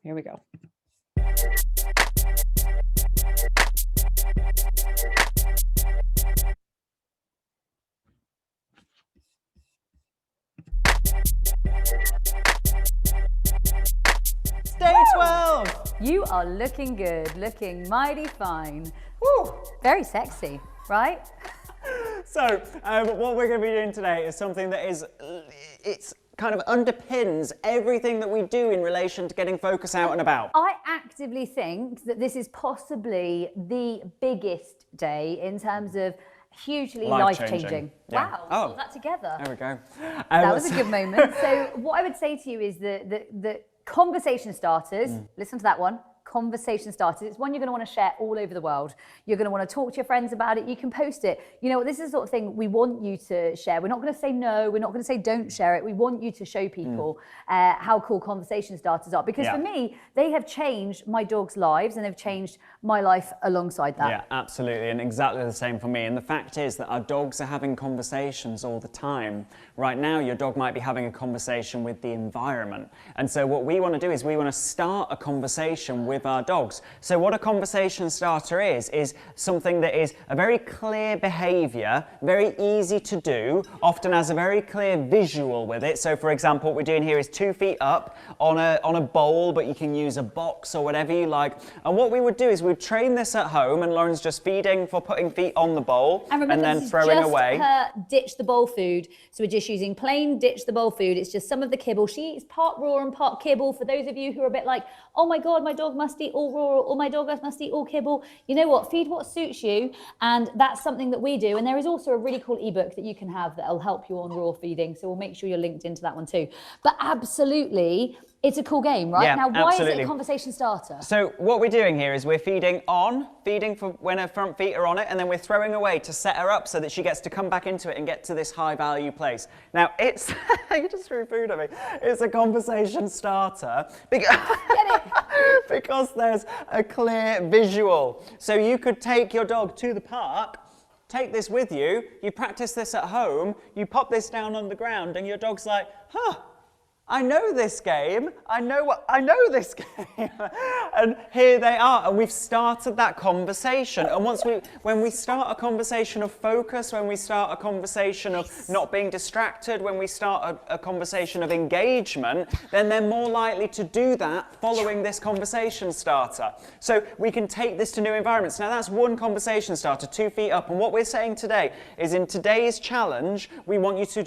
Here we go. Day 12. You are looking good, looking mighty fine. Woo, very sexy, right? So, what we're going to be doing today is something that it's kind of underpins everything that we do in relation to getting focus out and about. I actively think that this is possibly the biggest day in terms of hugely life-changing. Yeah. Wow, oh, put that together. There we go. That was a good moment. So what I would say to you is the conversation starters, listen to that one, conversation starters. It's one you're going to want to share all over the world. You're going to want to talk to your friends about it. You can post it. You know, this is the sort of thing we want you to share. We're not going to say no. We're not going to say don't share it. We want you to show people how cool conversation starters are. Because for me, they have changed my dog's lives and they've changed my life alongside that. Yeah, absolutely. And exactly the same for me. And the fact is that our dogs are having conversations all the time. Right now, your dog might be having a conversation with the environment. And so what we want to do is we want to start a conversation with our dogs. So what a conversation starter is something that is a very clear behavior, very easy to do, often has a very clear visual with it. So for example, what we're doing here is 2 feet up on a bowl, but you can use a box or whatever you like. And what we would do is we'd train this at home, and Lauren's just feeding for putting feet on the bowl and then throwing away. Her ditch the bowl food. So we're just using plain ditch the bowl food. It's just some of the kibble. She eats part raw and part kibble. For those of you who are a bit like, oh my God, my dog must eat all raw, or my dog must eat all kibble. You know what? Feed what suits you. And that's something that we do. And there is also a really cool ebook that you can have that'll help you on raw feeding. So we'll make sure you're linked into that one too. But absolutely, it's a cool game, right? Yeah, now, why absolutely. is it a conversation starter? So what we're doing here is we're feeding for when her front feet are on it, and then we're throwing away to set her up so that she gets to come back into it and get to this high value place. Now it's, you just threw food at me. It's a conversation starter because there's a clear visual. So you could take your dog to the park, take this with you, you practice this at home, you pop this down on the ground, and your dog's like, huh, I know this game. I know this game. And here they are. And we've started that conversation. And when we start a conversation of focus, when we start a conversation of not being distracted, when we start a conversation of engagement, then they're more likely to do that following this conversation starter. So we can take this to new environments. Now that's one conversation starter, 2 feet up. And what we're saying today is in today's challenge, we want you to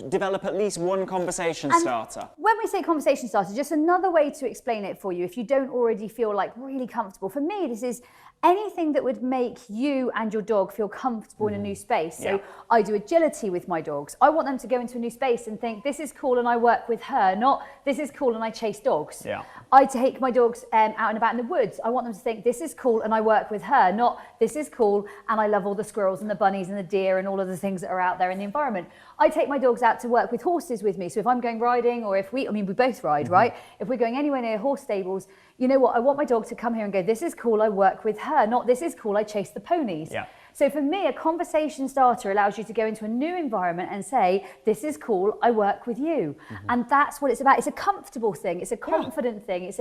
develop at least one conversation starter. When we say conversation starter, just another way to explain it for you, if you don't already feel like really comfortable. For me, this is anything that would make you and your dog feel comfortable in a new space. So I do agility with my dogs. I want them to go into a new space and think, this is cool and I work with her, not this is cool and I chase dogs. Yeah. I take my dogs out and about in the woods. I want them to think, this is cool and I work with her, not this is cool and I love all the squirrels and the bunnies and the deer and all of the things that are out there in the environment. I take my dogs out to work with horses with me. So if I'm going riding, or we both ride, right? If we're going anywhere near horse stables, you know what? I want my dog to come here and go, this is cool, I work with her, not this is cool, I chase the ponies. Yeah. So for me, a conversation starter allows you to go into a new environment and say, this is cool, I work with you. And that's what it's about. It's a comfortable thing. It's a confident thing. It's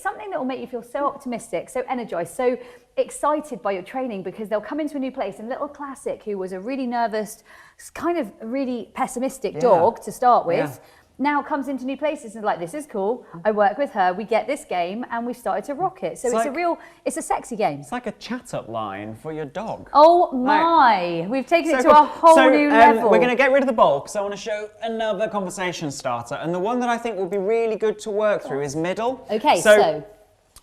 something that will make you feel so optimistic, so energized, so excited by your training, because they'll come into a new place. And little Classic, who was a really nervous, kind of really pessimistic dog to start with, now comes into new places and like, this is cool, I work with her, we get this game, and we've started to rock it. So it's a sexy game. It's like a chat-up line for your dog. Oh my, we've taken it to a whole new level. We're going to get rid of the bowl because I want to show another conversation starter. And the one that I think would be really good to work through is middle. Okay, so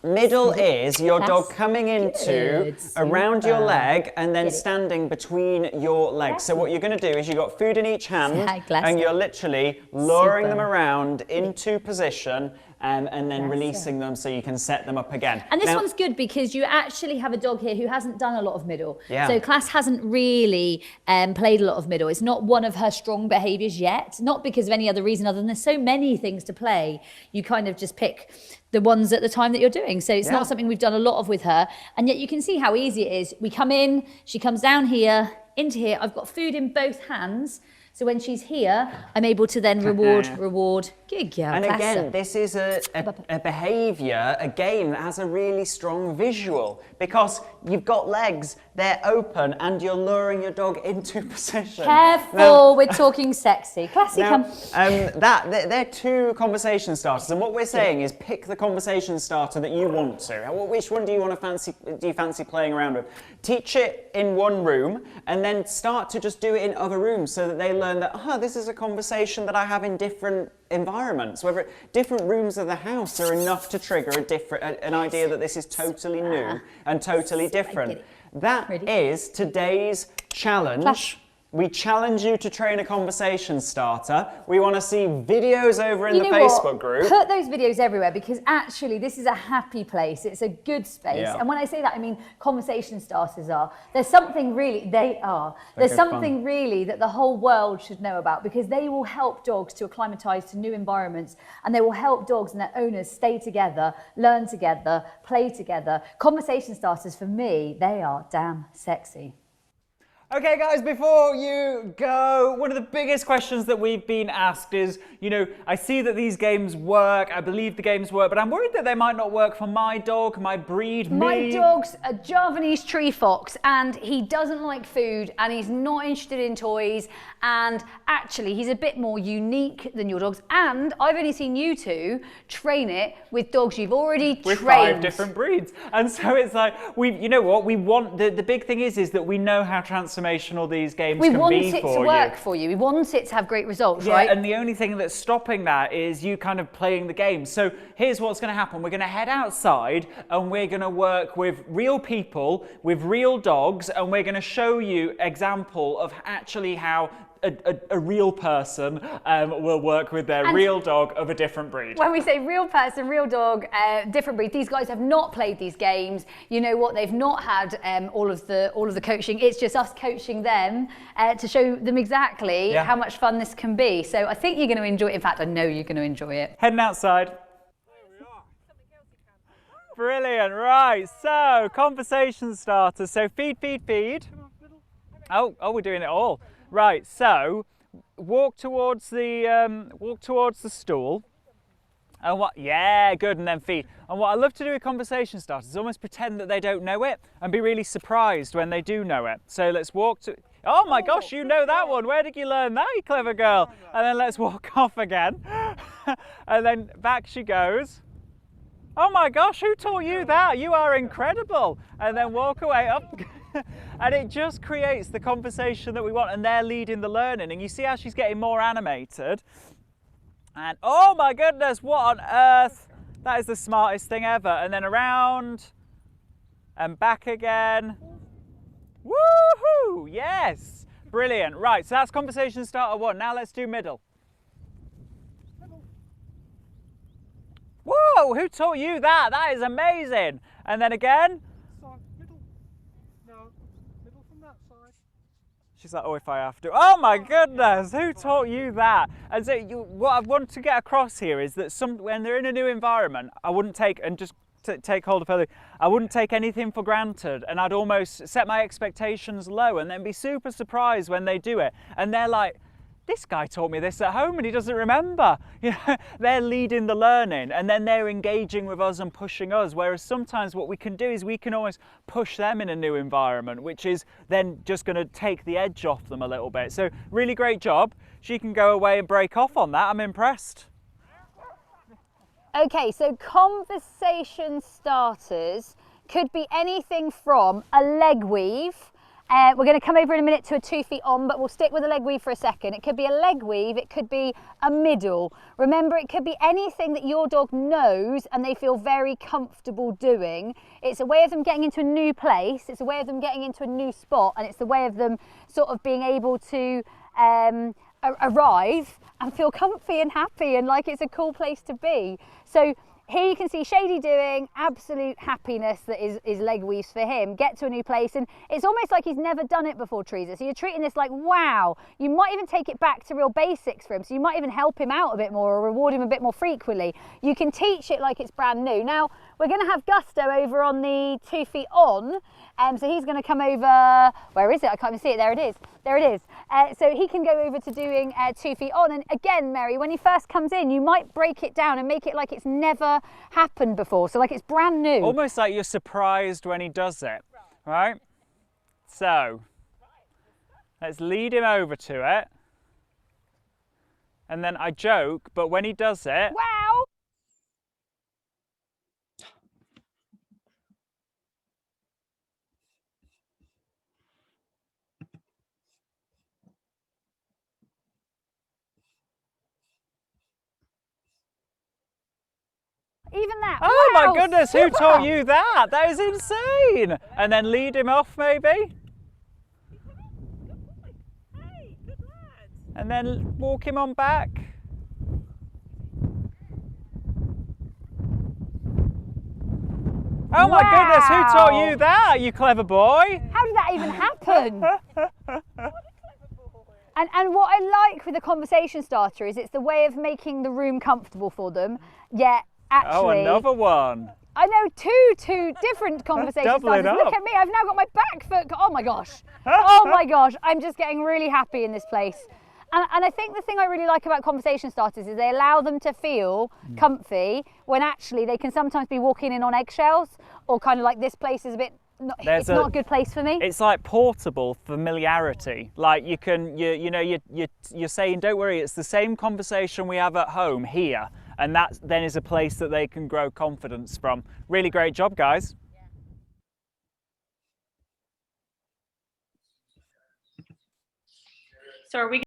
middle is your dog coming into around your leg and then standing between your legs. So what you're going to do is you've got food in each hand and you're literally luring them around into position and then releasing them so you can set them up again. And this one's good because you actually have a dog here who hasn't done a lot of middle. Yeah. So Class hasn't really played a lot of middle. It's not one of her strong behaviours yet, not because of any other reason other than there's so many things to play. You kind of just pick the ones at the time that you're doing. So it's not something we've done a lot of with her. And yet you can see how easy it is. We come in, she comes down here, into here. I've got food in both hands. So when she's here, I'm able to then reward, Good girl, And bless her. again, this is a behaviour, a game that has a really strong visual because you've got legs, they're open, and you're luring your dog into position. Careful, we're talking sexy. Classy, Now, come. they're two conversation starters, and what we're saying is pick the conversation starter that you want to. Which one do you fancy playing around with? Teach it in one room, and then start to just do it in other rooms so that they learn that, this is a conversation that I have in different environments. Whether different rooms of the house are enough to trigger an idea that this is totally new and totally different. That is today's challenge. Clash. We challenge you to train a conversation starter. We want to see videos over in the Facebook group. Put those videos everywhere because actually this is a happy place. It's a good space. Yeah. And when I say that, I mean conversation starters are. There's something really, There's something really that the whole world should know about because they will help dogs to acclimatise to new environments and they will help dogs and their owners stay together, learn together, play together. Conversation starters, for me, they are damn sexy. Okay guys, before you go, one of the biggest questions that we've been asked is, I see that these games work, I believe the games work, but I'm worried that they might not work for my dog, my breed, me. My dog's a Javanese tree fox and he doesn't like food and he's not interested in toys and actually he's a bit more unique than your dogs and I've only seen you two train it with dogs you've already trained. With 5 different breeds. And so it's like, we want, the big thing is that we know how transformational these games can be for you. We want it to work for you. We want it to have great results, yeah, right? And the only thing that's stopping that is you kind of playing the game. So here's what's going to happen. We're going to head outside and we're going to work with real people, with real dogs, and we're going to show you example of actually how a real person will work with their real dog of a different breed. When we say real person, real dog, different breed, these guys have not played these games. You know what? They've not had all of the coaching. It's just us coaching them to show them exactly how much fun this can be. So I think you're going to enjoy it. In fact, I know you're going to enjoy it. Heading outside. There we are. Brilliant. Right. So conversation starters. So feed. Oh, we're doing it all. Right, so walk towards the stool, and good, and then feed. And what I love to do with conversation starters is almost pretend that they don't know it and be really surprised when they do know it. So let's walk to. Oh my gosh, you know that one. Where did you learn that, you clever girl? And then let's walk off again, and then back she goes. Oh my gosh, who taught you that? You are incredible. And then walk away up. And it just creates the conversation that we want, and they're leading the learning. And you see how she's getting more animated. And oh my goodness, what on earth? That is the smartest thing ever. And then around and back again. Woohoo! Yes, brilliant. Right, so that's conversation starter 1. Now let's do middle. Whoa, who taught you that? That is amazing. And then again. She's like, if I have to. Oh my goodness, who taught you that? And so what I want to get across here is that when they're in a new environment, I wouldn't take, and just take hold of her, I wouldn't take anything for granted, and I'd almost set my expectations low and then be super surprised when they do it. And they're like, this guy taught me this at home and he doesn't remember. They're leading the learning and then they're engaging with us and pushing us. Whereas sometimes what we can do is we can almost push them in a new environment, which is then just going to take the edge off them a little bit. So really great job. She can go away and break off on that. I'm impressed. Okay, so conversation starters could be anything from a leg weave. We're going to come over in a minute to a 2 feet on, but we'll stick with a leg weave for a second. It could be a leg weave, it could be a middle. Remember, it could be anything that your dog knows and they feel very comfortable doing. It's a way of them getting into a new place, it's a way of them getting into a new spot, and it's the way of them sort of being able to arrive and feel comfy and happy and like it's a cool place to be. So here you can see Shady doing absolute happiness that is leg weaves for him. Get to a new place, and it's almost like he's never done it before, Teresa. So you're treating this like, wow. You might even take it back to real basics for him. So you might even help him out a bit more or reward him a bit more frequently. You can teach it like it's brand new. Now, we're going to have Gusto over on the 2 feet on. So he's going to come over, where is it? I can't even see it. There it is. There it is. So he can go over to doing 2 feet on. And again, Mary, when he first comes in, you might break it down and make it like it's never happened before. So like it's brand new. Almost like you're surprised when he does it, right? So let's lead him over to it. And then I joke, but when he does it... Wow! Even that. Oh wow, my goodness, super. who taught you that? That is insane. And then lead him off maybe. And then walk him on back. Oh my goodness, who taught you that, you clever boy? How did that even happen? And what I like with the conversation starter is it's the way of making the room comfortable for them, yet actually... Oh, another one. I know two different conversation Doubling starters. up. Look at me, I've now got my back foot. Oh my gosh. Oh my gosh. I'm just getting really happy in this place. And I think the thing I really like about conversation starters is they allow them to feel comfy when actually they can sometimes be walking in on eggshells or kind of like this place is a bit, it's not a good place for me. It's like portable familiarity. Like you can, you're saying, don't worry, it's the same conversation we have at home here. And that then is a place that they can grow confidence from. Really great job, guys. So are we